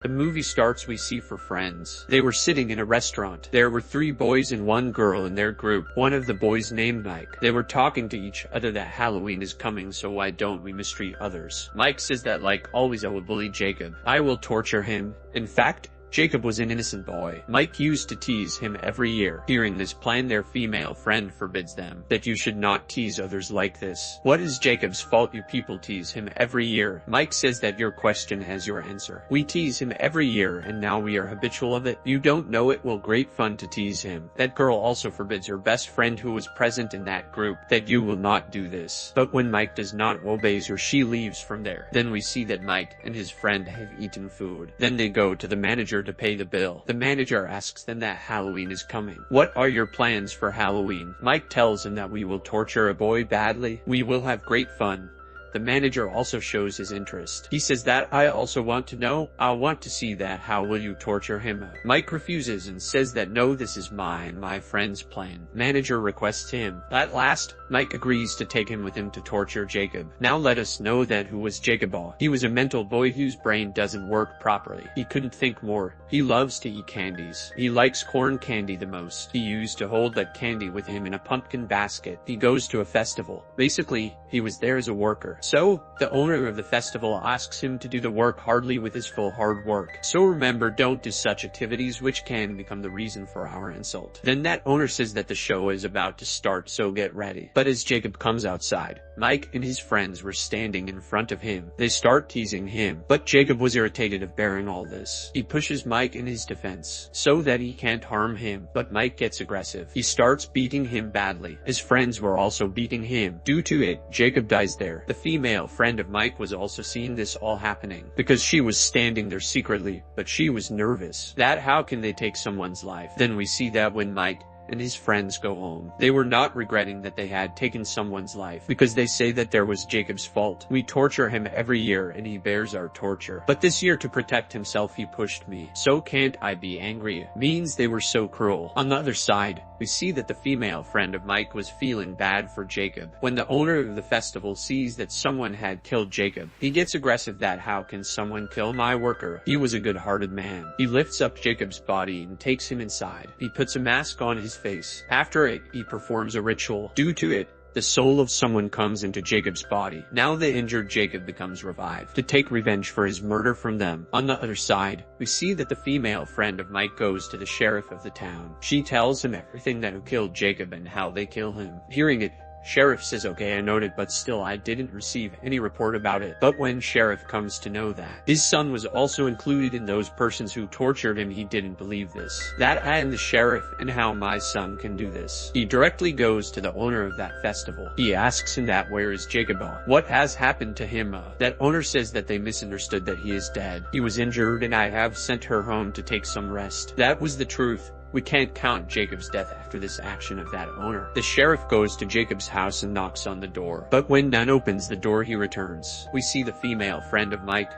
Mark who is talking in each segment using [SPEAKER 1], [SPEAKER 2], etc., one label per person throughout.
[SPEAKER 1] The movie starts. We see four friends. They were sitting in a restaurant. There were three boys and one girl in their group. One of the boys named Mike. They were talking to each other that Halloween is coming, so why don't we mistreat others? Mike says that like always I will bully Jacob. I will torture him. In fact, Jacob was an innocent boy. Mike used to tease him every year. Hearing this plan, their female friend forbids them that you should not tease others like this. What is Jacob's fault? You people tease him every year. Mike says that your question has your answer. We tease him every year and now we are habitual of it. You don't know it. Well, great fun to tease him. That girl also forbids her best friend who was present in that group that you will not do this. But when Mike does not obey her, she leaves from there. Then we see that Mike and his friend have eaten food. Then they go to the manager to pay the bill. The manager asks them that Halloween is coming. What are your plans for Halloween? Mike tells him that we will torture a boy badly. We will have great fun. The manager also shows his interest. He says that I also want to know. I want to see that. How will you torture him? Mike refuses and says that no, this is my friend's plan. Manager requests him. At last, Mike agrees to take him with him to torture Jacob. Now let us know that who was Jacob. He was a mental boy whose brain doesn't work properly. He couldn't think more. He loves to eat candies. He likes corn candy the most. He used to hold that candy with him in a pumpkin basket. He goes to a festival. Basically, he was there as a worker. So, the owner of the festival asks him to do the work hardly with his full hard work. So remember, don't do such activities which can become the reason for our insult. Then that owner says that the show is about to start, so get ready. But as Jacob comes outside, Mike and his friends were standing in front of him. They start teasing him, but Jacob was irritated of bearing all this. He pushes Mike in his defense, so that he can't harm him, but Mike gets aggressive. He starts beating him badly. His friends were also beating him. Due to it, Jacob dies there. The female friend of Mike was also seeing this all happening, because she was standing there secretly, but she was nervous. That how can they take someone's life? Then we see that when Mike and his friends go home, they were not regretting that they had taken someone's life, because they say that there was Jacob's fault. We torture him every year and he bears our torture. But this year, to protect himself, he pushed me. So can't I be angry? Means they were so cruel. On the other side, we see that the female friend of Mike was feeling bad for Jacob. When the owner of the festival sees that someone had killed Jacob, he gets aggressive that how can someone kill my worker? He was a good-hearted man. He lifts up Jacob's body and takes him inside. He puts a mask on his face. After it, he performs a ritual. Due to it, the soul of someone comes into Jacob's body. Now the injured Jacob becomes revived to take revenge for his murder from them. On the other side, we see that the female friend of Mike goes to the sheriff of the town. She tells him everything that who killed Jacob and how they kill him. Hearing it, Sheriff says okay, I noted, but still I didn't receive any report about it. But when Sheriff comes to know that his son was also included in those persons who tortured him, he didn't believe this. That I am the sheriff and how my son can do this. He directly goes to the owner of that festival. He asks him that where is Jacob? What has happened to him? That owner says that they misunderstood that he is dead. He was injured and I have sent her home to take some rest. That was the truth. We can't count Jacob's death after this action of that owner. The sheriff goes to Jacob's house and knocks on the door. But when none opens the door, he returns. We see the female friend of Mike.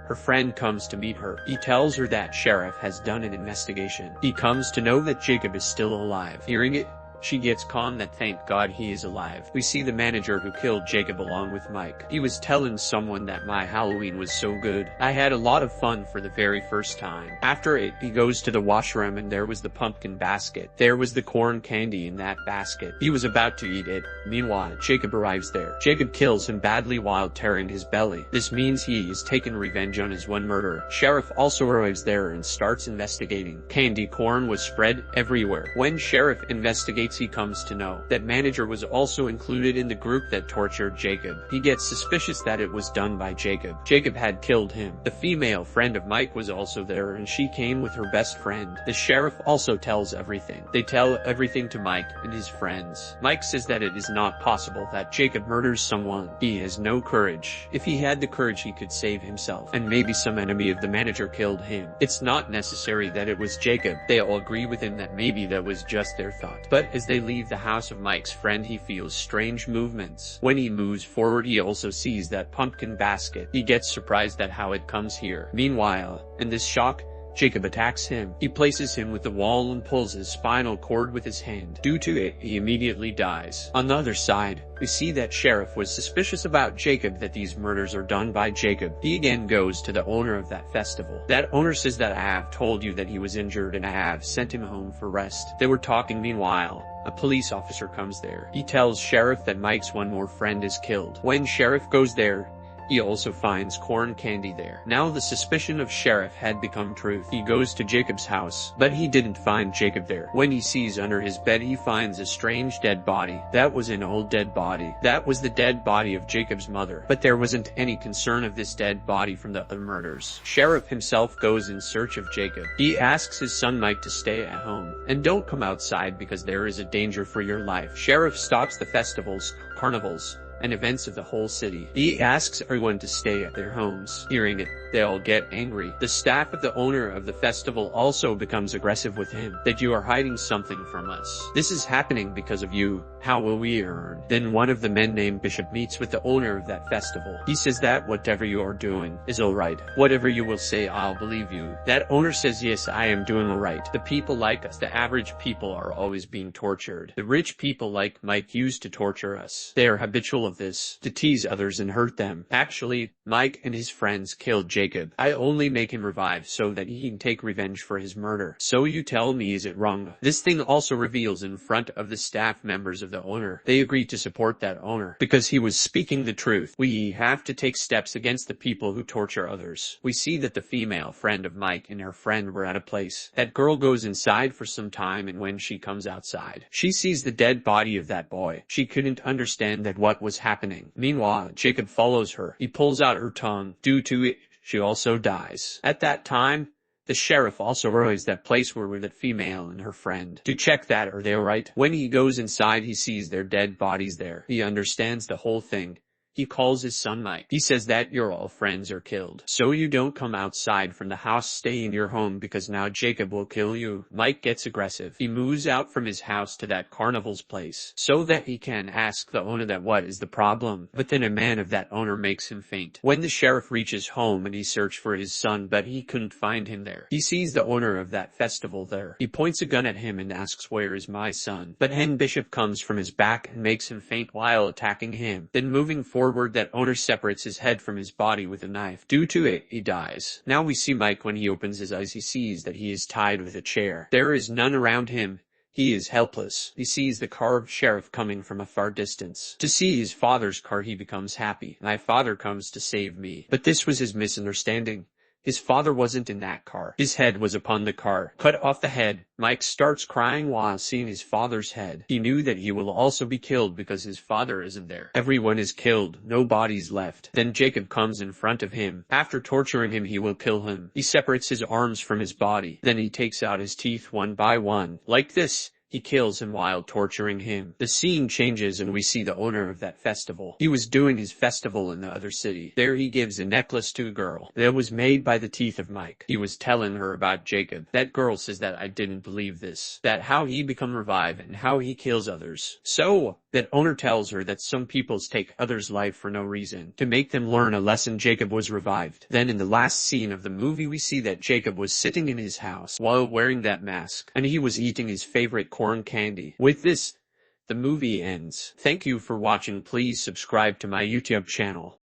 [SPEAKER 1] Her friend comes to meet her. He tells her that sheriff has done an investigation. He comes to know that Jacob is still alive. Hearing it, she gets calm that thank God he is alive. We see the manager who killed Jacob along with Mike. He was telling someone that my Halloween was so good. I had a lot of fun for the very first time. After it, he goes to the washroom and there was the pumpkin basket. There was the corn candy in that basket. He was about to eat it. Meanwhile, Jacob arrives there. Jacob kills him badly while tearing his belly. This means he is taking revenge on his one murderer. Sheriff also arrives there and starts investigating. Candy corn was spread everywhere. When Sheriff investigates, he comes to know that manager was also included in the group that tortured Jacob. He gets suspicious that it was done by Jacob. Jacob had killed him. The female friend of Mike was also there and she came with her best friend. The sheriff also tells everything. They tell everything to Mike and his friends. Mike says that it is not possible that Jacob murders someone. He has no courage. If he had the courage, he could save himself, and maybe some enemy of the manager killed him. It's not necessary that it was Jacob. They all agree with him that maybe that was just their thought. But as they leave the house of Mike's friend, he feels strange movements. When he moves forward, he also sees that pumpkin basket. He gets surprised at how it comes here. Meanwhile, in this shock, Jacob attacks him. He places him with the wall and pulls his spinal cord with his hand. Due to it, he immediately dies. On the other side, we see that Sheriff was suspicious about Jacob, that these murders are done by Jacob. He again goes to the owner of that festival. That owner says that I have told you that he was injured and I have sent him home for rest. They were talking. Meanwhile, a police officer comes there. He tells Sheriff that Mike's one more friend is killed. When Sheriff goes there, he also finds corn candy there. Now the suspicion of Sheriff had become truth. He goes to Jacob's house, but he didn't find Jacob there. When he sees under his bed, he finds a strange dead body. That was an old dead body. That was the dead body of Jacob's mother. But there wasn't any concern of this dead body from the other murders. Sheriff himself goes in search of Jacob. He asks his son Mike to stay at home and don't come outside because there is a danger for your life. Sheriff stops the festivals, carnivals, and events of the whole city. He asks everyone to stay at their homes. Hearing it, they all get angry. The staff of the owner of the festival also becomes aggressive with him, that you are hiding something from us. This is happening because of you. How will we earn? Then one of the men named Bishop meets with the owner of that festival. He says that whatever you are doing is alright. Whatever you will say, I'll believe you. That owner says, yes, I am doing alright. The people like us, the average people, are always being tortured. The rich people like Mike used to torture us. They are habitual of this, to tease others and hurt them. Actually, Mike and his friends killed Jacob. I only make him revive so that he can take revenge for his murder. So you tell me, is it wrong? This thing also reveals in front of the staff members of the owner. They agreed to support that owner because he was speaking the truth. We have to take steps against the people who torture others. We see that the female friend of Mike and her friend were at a place. That girl goes inside for some time, and when she comes outside, she sees the dead body of that boy. She couldn't understand that what was happening. Meanwhile, Jacob follows her. He pulls out her tongue. Due to it, she also dies. At that time, the sheriff also arrives that place where were that female and her friend to check that are they alright. When he goes inside, he sees their dead bodies there. He understands the whole thing. He calls his son Mike. He says that your all friends are killed. So you don't come outside from the house, stay in your home because now Jacob will kill you. Mike gets aggressive. He moves out from his house to that carnival's place so that he can ask the owner that what is the problem. But then a man of that owner makes him faint. When the sheriff reaches home and he searched for his son but he couldn't find him there. He sees the owner of that festival there. He points a gun at him and asks, where is my son? But Hen Bishop comes from his back and makes him faint while attacking him. Then moving forward, that owner separates his head from his body with a knife. Due to it, he dies. Now we see Mike. When he opens his eyes, he sees that he is tied with a chair. There is none around him. He is helpless. He sees the car of sheriff coming from a far distance. To see his father's car, he becomes happy. My father comes to save me. But this was his misunderstanding. His father wasn't in that car. His head was upon the car. Cut off the head. Mike starts crying while seeing his father's head. He knew that he will also be killed because his father isn't there. Everyone is killed. No bodies left. Then Jacob comes in front of him. After torturing him, he will kill him. He separates his arms from his body. Then he takes out his teeth one by one. Like this. He kills him while torturing him. The scene changes and we see the owner of that festival. He was doing his festival in the other city. There he gives a necklace to a girl that was made by the teeth of Mike. He was telling her about Jacob. That girl says that I didn't believe this. That how he become revived and how he kills others. So, that owner tells her that some peoples take others' life for no reason. To make them learn a lesson, Jacob was revived. Then in the last scene of the movie, we see that Jacob was sitting in his house while wearing that mask. And he was eating his favorite corn candy. With this, the movie ends. Thank you for watching. Please subscribe to my YouTube channel.